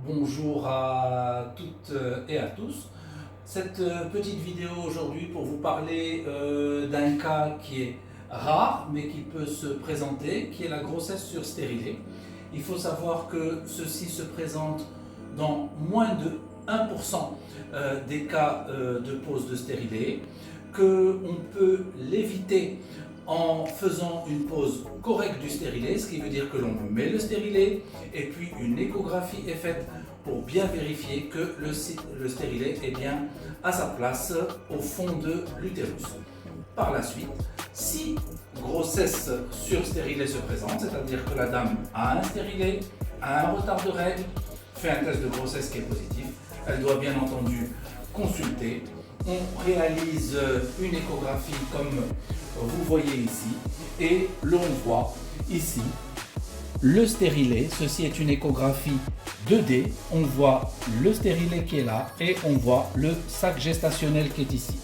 Bonjour à toutes et à tous. Cette petite vidéo aujourd'hui pour vous parler d'un cas qui est rare mais qui peut se présenter, qui est la grossesse sur stérilet. Il faut savoir que ceci se présente dans moins de 1% des cas de pose de stérilet, qu'on peut l'éviter en faisant une pose correcte du stérilet, ce qui veut dire que l'on met le stérilet et puis une échographie est faite pour bien vérifier que le stérilet est bien à sa place au fond de l'utérus. Par la suite, si grossesse sur stérilet se présente, c'est-à-dire que la dame a un stérilet, a un retard de règles, fait un test de grossesse qui est positif, elle doit bien entendu consulter. On réalise une échographie comme vous voyez ici et l'on voit ici le stérilet. Ceci est une échographie 2D. On voit le stérilet qui est là et on voit le sac gestationnel qui est ici.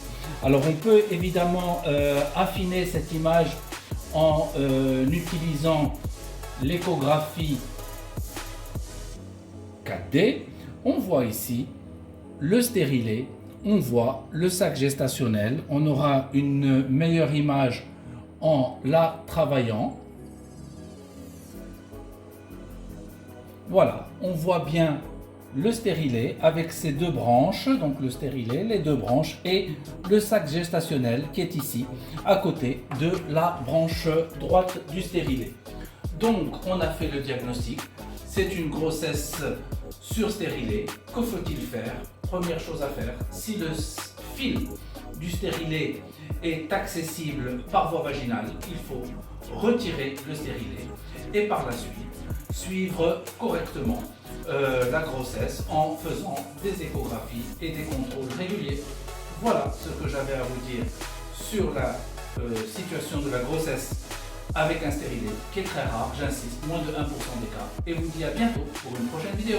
Alors on peut évidemment affiner cette image en utilisant l'échographie 4D. On voit ici le stérilet, on voit le sac gestationnel, on aura une meilleure image en la travaillant. Voilà, on voit bien le stérilet avec ses deux branches, donc le stérilet, les deux branches et le sac gestationnel qui est ici, à côté de la branche droite du stérilet. Donc on a fait le diagnostic, c'est une grossesse sur stérilet. Que faut-il faire? Première chose à faire, si le fil du stérilet est accessible par voie vaginale, il faut retirer le stérilet et par la suite suivre correctement la grossesse en faisant des échographies et des contrôles réguliers. Voilà ce que j'avais à vous dire sur la situation de la grossesse avec un stérilet qui est très rare, j'insiste, moins de 1% des cas. Et vous dis à bientôt pour une prochaine vidéo.